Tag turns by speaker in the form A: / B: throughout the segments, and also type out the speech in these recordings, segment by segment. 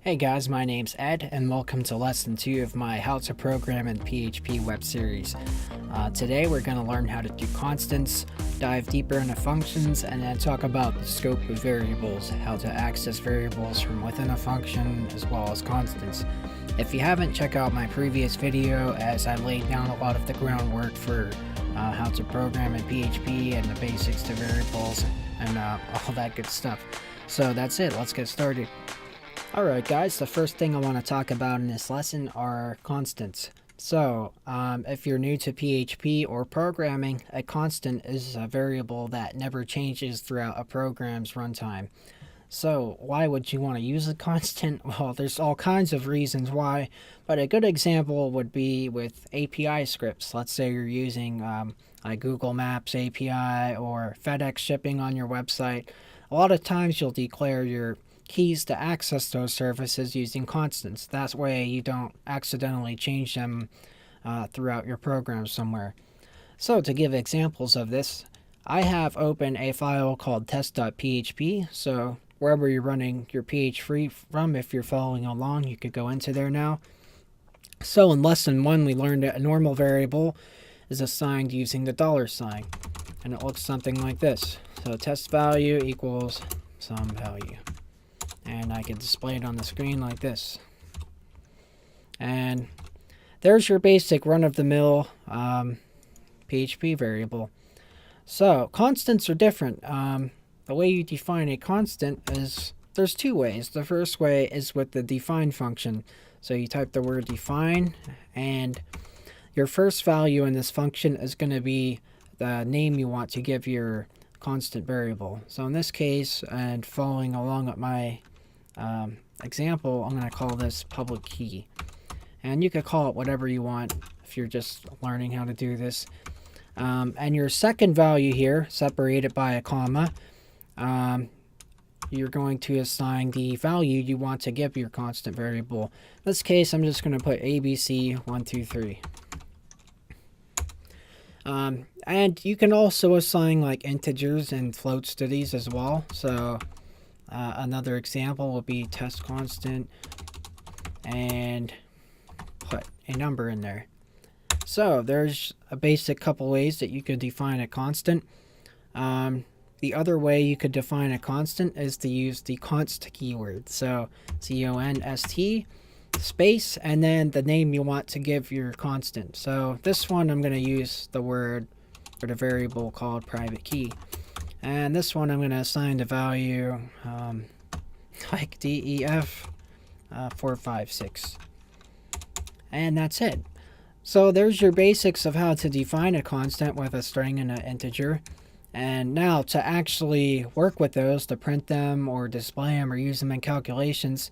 A: Hey guys, my name's Ed, and welcome to Lesson 2 of my How to Program in PHP web series. Today we're going to learn how to do constants, dive deeper into functions, and then talk about the scope of variables, how to access variables from within a function, as well as constants. If you haven't, check out my previous video as I laid down a lot of the groundwork for how to program in PHP and the basics to variables and all that good stuff. So that's it, let's get started. Alright guys, the first thing I want to talk about in this lesson are constants. So, if you're new to PHP or programming, a constant is a variable that never changes throughout a program's runtime. So, why would you want to use a constant? Well, there's all kinds of reasons why, but a good example would be with API scripts. Let's say you're using a Google Maps API or FedEx shipping on your website. A lot of times you'll declare your keys to access those services using constants. That way you don't accidentally change them throughout your program somewhere. So to give examples of this, I have open a file called test.php. So wherever you're running your PHP from, if you're following along, you could go into there now. So in lesson 1, we learned that a normal variable is assigned using the $sign. And it looks something like this. So test value equals some value. And I can display it on the screen like this. And there's your basic run-of-the-mill PHP variable. So constants are different. The way you define a constant is, there's two ways. The first way is with the define function. So you type the word define, and your first value in this function is going to be the name you want to give your constant variable. So in this case, and following along with my example, I'm going to call this public key. And you could call it whatever you want if you're just learning how to do this. And your second value here, separated by a comma, you're going to assign the value you want to give your constant variable. In this case, I'm just going to put ABC123. And you can also assign like integers and floats to these as well. So another example will be test constant and put a number in there. So there's a basic couple ways that you could define a constant. The other way you could define a constant is to use the const keyword. So const space and then the name you want to give your constant. So this one I'm going to use the word for the variable called private key. And this one I'm going to assign the value like DEF 456. And that's it. So there's your basics of how to define a constant with a string and an integer. And now to actually work with those, to print them or display them or use them in calculations,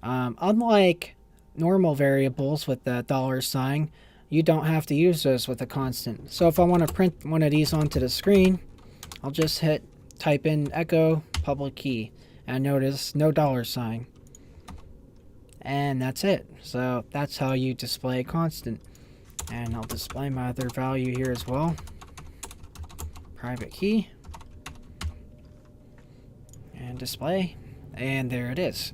A: unlike normal variables with the $sign, you don't have to use those with a constant. So if I want to print one of these onto the screen, I'll just type in echo public key, and notice no $sign. And that's it. So that's how you display a constant. And I'll display my other value here as well. Private key. And display. And there it is.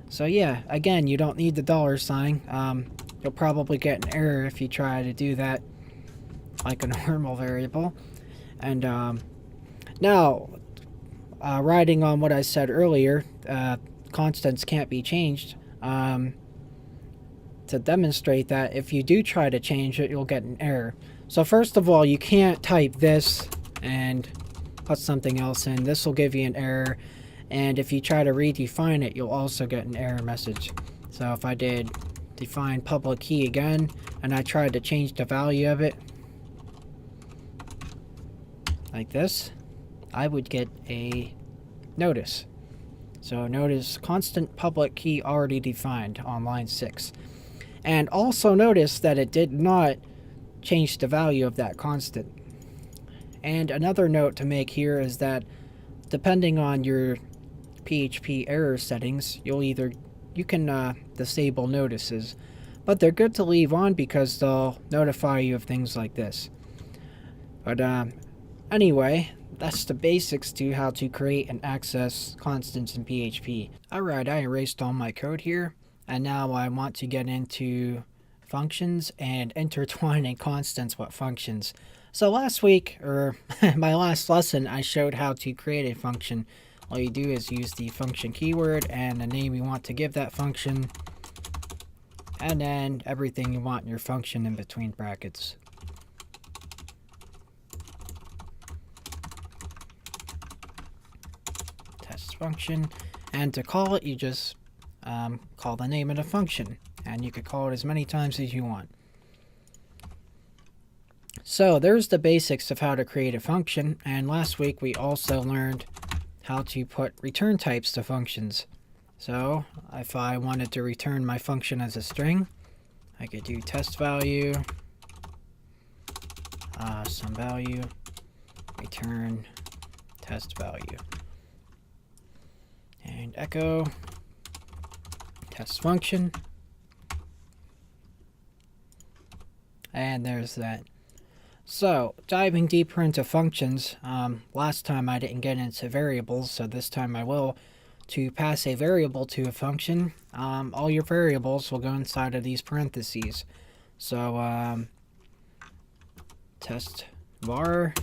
A: So yeah, again, you don't need the $sign. You'll probably get an error if you try to do that like a normal variable. And now, riding on what I said earlier, constants can't be changed. To demonstrate that, if you do try to change it, you'll get an error. So first of all, you can't type this and put something else in. This will give you an error. And if you try to redefine it, you'll also get an error message. So if I did define public key again, and I tried to change the value of it, like this, I would get a notice. So notice constant public key already defined on line 6. And also notice that it did not change the value of that constant. And another note to make here is that depending on your PHP error settings, you can disable notices. But they're good to leave on because they'll notify you of things like this. But Anyway, that's the basics to how to create and access constants in PHP. Alright, I erased all my code here, and now I want to get into functions and intertwining constants with functions. So last week, or my last lesson, I showed how to create a function. All you do is use the function keyword and the name you want to give that function, and then everything you want in your function in between brackets. Test function, and to call it, you just call the name of the function, and you could call it as many times as you want. So there's the basics of how to create a function, and last week we also learned how to put return types to functions. So if I wanted to return my function as a string, I could do test value, some value, return test value, and echo test function, and there's that. So, diving deeper into functions, last time I didn't get into variables, so this time I will. To pass a variable to a function, all your variables will go inside of these parentheses. So, test var,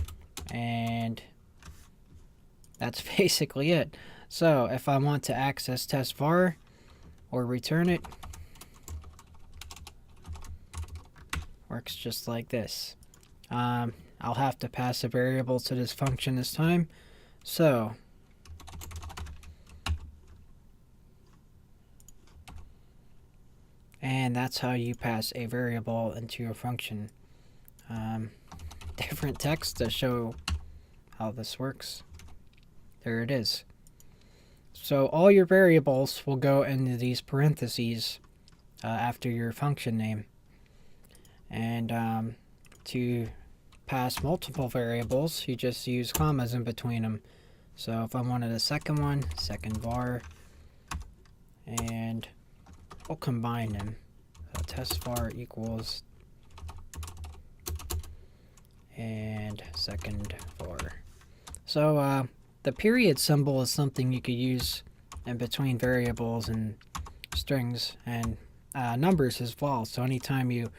A: and that's basically it. So, if I want to access test var or return it, works just like this. I'll have to pass a variable to this function this time. So, and that's how you pass a variable into a function. Different text to show how this works. There it is. So all your variables will go into these parentheses after your function name. And to pass multiple variables, you just use commas in between them. So if I wanted a second one, second var, and we'll combine them. So test var equals and second var. So the period symbol is something you could use in between variables and strings and numbers as well. So anytime you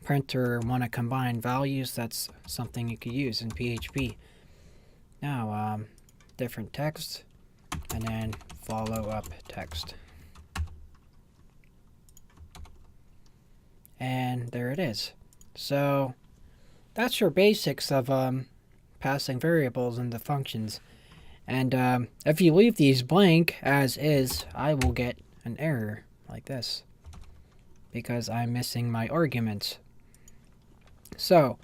A: print or want to combine values, that's something you could use in PHP. Now, different text, and then follow up text. And there it is. So that's your basics of passing variables into functions. And if you leave these blank as is, I will get an error like this because I'm missing my arguments. So,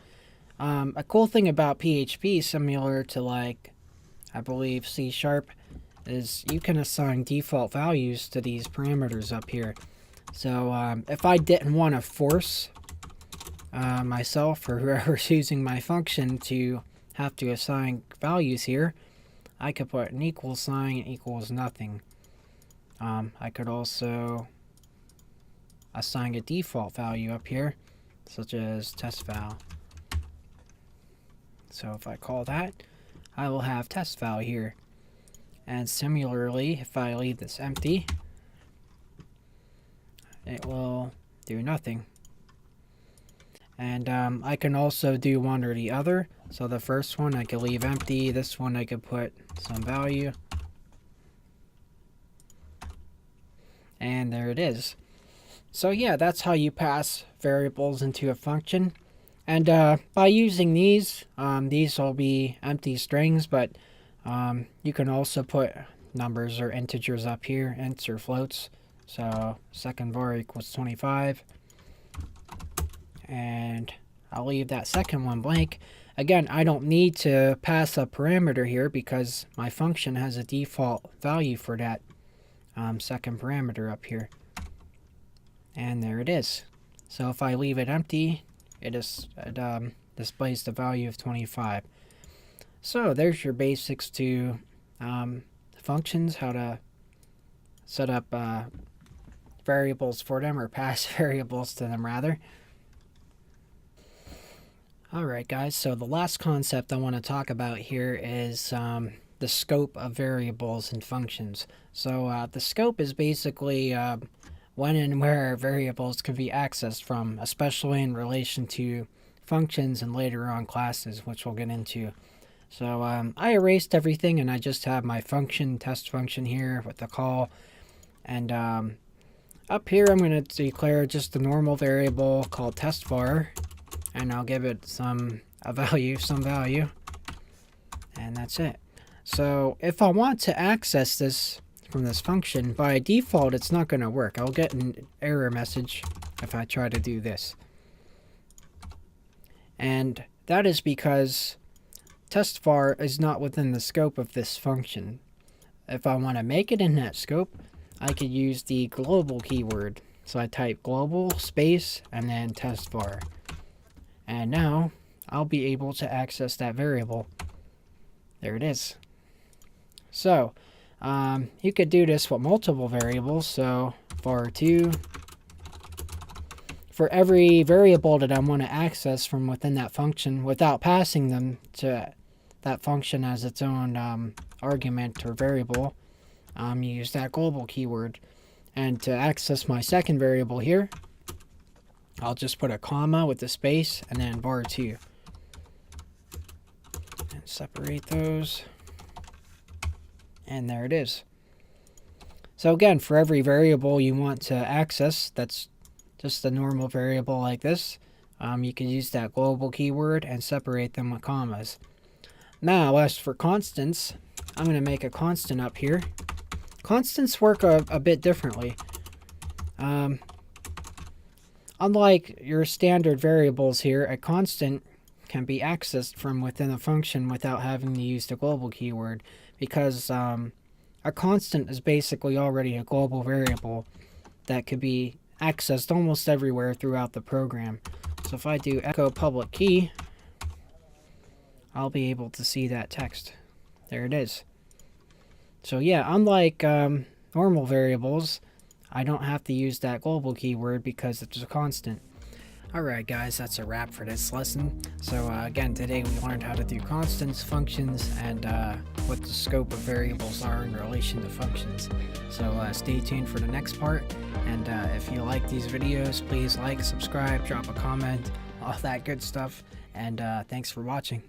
A: a cool thing about PHP, similar to like, I believe C#, is you can assign default values to these parameters up here. So, if I didn't want to force myself or whoever's using my function to have to assign values here, I could put an equal sign equals nothing. I could also assign a default value up here, such as test val. So if I call that, I will have test val here. And similarly, if I leave this empty, it will do nothing. And I can also do one or the other. So the first one I could leave empty. This one I could put some value. And there it is. So yeah, that's how you pass variables into a function. And by using these will be empty strings, but you can also put numbers or integers up here, ints or floats. So second var equals 25. And I'll leave that second one blank. Again, I don't need to pass a parameter here because my function has a default value for that second parameter up here. And there it is. So if I leave it empty, it displays the value of 25. So there's your basics to functions, how to set up variables for them, or pass variables to them rather. Alright guys, so the last concept I want to talk about here is the scope of variables and functions. So the scope is basically when and where variables can be accessed from, especially in relation to functions and later on classes, which we'll get into. So I erased everything and I just have my function, test function here with the call. And up here I'm going to declare just a normal variable called test var. And I'll give it some value, and that's it. So if I want to access this from this function, by default it's not going to work. I'll get an error message if I try to do this. And that is because test var is not within the scope of this function. If I want to make it in that scope, I could use the global keyword. So I type global space and then test var. And now I'll be able to access that variable. There it is. So you could do this with multiple variables. So var2, for every variable that I want to access from within that function without passing them to that function as its own argument or variable, use that global keyword. And to access my second variable here, I'll just put a comma with the space and then var2. And separate those. And there it is. So again, for every variable you want to access, that's just a normal variable like this, you can use that global keyword and separate them with commas. Now, as for constants, I'm going to make a constant up here. Constants work a bit differently. Unlike your standard variables here, a constant can be accessed from within a function without having to use the global keyword, because a constant is basically already a global variable that could be accessed almost everywhere throughout the program. So if I do echo public key, I'll be able to see that text. There it is. So yeah, unlike normal variables, I don't have to use that global keyword because it's a constant. Alright guys, that's a wrap for this lesson. So again, today we learned how to do constants, functions, and what the scope of variables are in relation to functions. So stay tuned for the next part, and if you like these videos, please like, subscribe, drop a comment, all that good stuff, and thanks for watching.